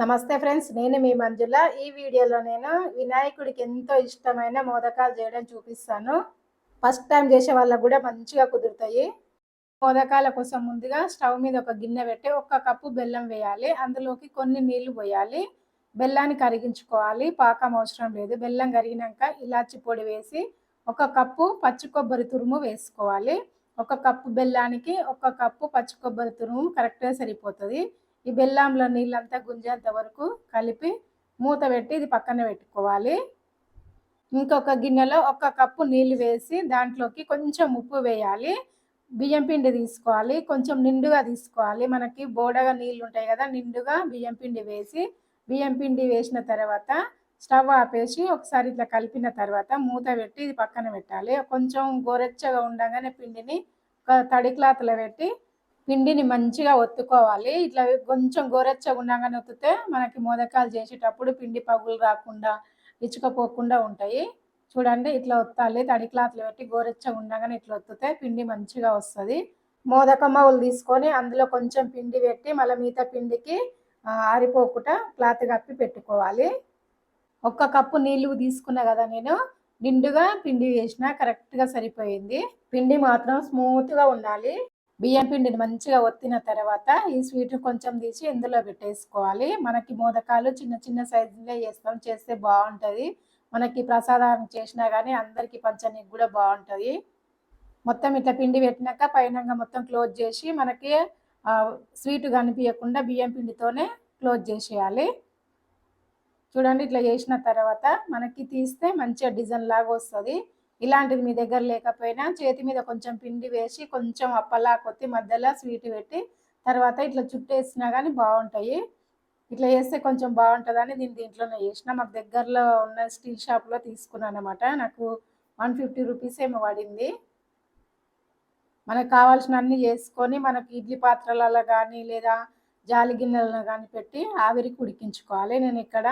నమస్తే ఫ్రెండ్స్, నేను మీ మంజుల. ఈ వీడియోలో నేను వినాయకుడికి ఎంతో ఇష్టమైన మోదకాలు చేయడం చూపిస్తాను. ఫస్ట్ టైం చేసే వాళ్ళకు కూడా మంచిగా కుదురుతాయి. మోదకాల కోసం ముందుగా స్టవ్ మీద ఒక గిన్నె పెట్టి 1 కప్పు బెల్లం వేయాలి. అందులోకి కొన్ని నీళ్లు పోయాలి. బెల్లాన్ని కరిగించుకోవాలి. పాకం అవసరం లేదు. బెల్లం కరిగినాక ఇలాచి పొడి వేసి 1 కప్పు పచ్చి కొబ్బరి తురుము వేసుకోవాలి. 1 కప్పు బెల్లానికి 1 కప్పు పచ్చి కొబ్బరి తురుము కరెక్ట్గా సరిపోతుంది. ఈ బెల్లంలో నీళ్ళంతా గుంజేంత వరకు కలిపి మూత పెట్టి ఇది పక్కన పెట్టుకోవాలి. ఇంకొక గిన్నెలో 1 కప్పు నీళ్ళు వేసి దాంట్లోకి కొంచెం ఉప్పు వేయాలి. బియ్యం పిండి తీసుకోవాలి. కొంచెం నిండుగా తీసుకోవాలి. మనకి బోడగా నీళ్ళు ఉంటాయి కదా, నిండుగా బియ్యం పిండి వేసి బియ్యం పిండి వేసిన తర్వాత స్టవ్ ఆపేసి ఒకసారి ఇట్లా కలిపిన తర్వాత మూత పెట్టి ఇది పక్కన పెట్టాలి. కొంచెం గోరెచ్చగా ఉండగానే పిండిని ఒక తడి క్లాత్లో పెట్టి పిండిని మంచిగా ఒత్తుకోవాలి. ఇట్లా కొంచెం గోరెచ్చగా ఉండగానే ఒత్తితే మనకి మోదకాలు చేసేటప్పుడు పిండి పగులు రాకుండా ఇచ్చుకపోకుండా ఉంటాయి. చూడండి, ఇట్లా ఒత్తాలి. తడి క్లాత్లో పెట్టి గోరెచ్చగా ఉండగానే ఇట్లా ఒత్తితే పిండి మంచిగా వస్తుంది. మోదక మౌలు తీసుకొని అందులో కొంచెం పిండి పెట్టి మళ్ళీ మిగతా పిండికి ఆరిపోకుండా క్లాత్ కప్పి పెట్టుకోవాలి. 1 కప్పు నీళ్లు తీసుకున్నా కదా, నేను నిండుగా పిండి వేసిన కరెక్ట్గా సరిపోయింది. పిండి మాత్రం స్మూత్గా ఉండాలి. బియ్యం పిండిని మంచిగా ఒత్తిన తర్వాత ఈ స్వీట్ కొంచెం తీసి ఇందులో పెట్టేసుకోవాలి. మనకి మోదకాలు చిన్న చిన్న సైజులో చేస్తే బాగుంటుంది. మనకి ప్రసాదానికి చేసినా కానీ అందరికీ పంచనీకి కూడా బాగుంటుంది. మొత్తం ఇట్లా పిండి పెట్టినాక పైన మొత్తం క్లోజ్ చేసి మనకి స్వీట్ కనిపించకుండా బియ్యం పిండితోనే క్లోజ్ చేసేయాలి. చూడండి, ఇట్లా చేసిన తర్వాత మనకి తీస్తే మంచిగా డిజైన్ లాగా వస్తుంది. ఇలాంటిది మీ దగ్గర లేకపోయినా చేతి మీద కొంచెం పిండి వేసి కొంచెం అప్పలా కొత్తి మధ్యలో స్వీట్ పెట్టి తర్వాత ఇట్లా చుట్టేసినా కానీ బాగుంటాయి. ఇట్లా చేస్తే కొంచెం బాగుంటుందని దీంట్లోనే చేసిన. మాకు దగ్గరలో ఉన్న స్టీల్ షాప్లో తీసుకున్నాను అనమాట. నాకు 150 రూపీస్ ఏమో పడింది. మనకు కావాల్సిన అన్నీ చేసుకొని మనకి ఇడ్లీ పాత్రలలో కానీ లేదా జాలి గిన్నెలను కానీ పెట్టి ఆవిరికి ఉడికించుకోవాలి. నేను ఇక్కడ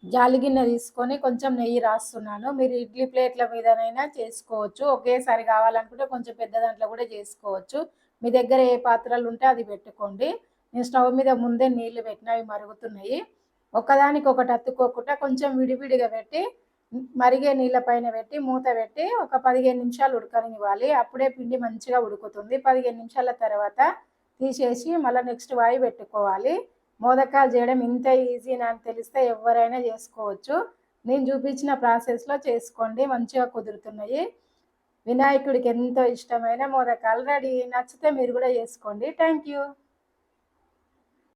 జాలి గిన్నె తీసుకొని కొంచెం నెయ్యి రాస్తున్నాను. మీరు ఇడ్లీ ప్లేట్ల మీదనైనా చేసుకోవచ్చు. ఒకేసారి కావాలనుకుంటే కొంచెం పెద్ద దాంట్లో కూడా చేసుకోవచ్చు. మీ దగ్గర ఏ పాత్రలు ఉంటే అది పెట్టుకోండి. నేను స్టవ్ మీద ముందే నీళ్లు పెట్టిన, అవి మరుగుతున్నాయి. ఒకదానికి ఒకటి అతుక్కోకుండా కొంచెం విడివిడిగా పెట్టి మరిగే నీళ్ళ పైన పెట్టి మూత పెట్టి ఒక 15 నిమిషాలు ఉడకనివ్వాలి. అప్పుడే పిండి మంచిగా ఉడుకుతుంది. 15 నిమిషాల తర్వాత తీసేసి మళ్ళీ నెక్స్ట్ వాయి పెట్టుకోవాలి. మోదకాలు చేయడం ఇంత ఈజీ అని తెలిస్తే ఎవరైనా చేసుకోవచ్చు. నేను చూపించిన ప్రాసెస్లో చేసుకోండి, మంచిగా కుదురుతున్నాయి. వినాయకుడికి ఎంతో ఇష్టమైన మోదకాలు రెడీ. నచ్చితే మీరు కూడా చేసుకోండి. Thank you.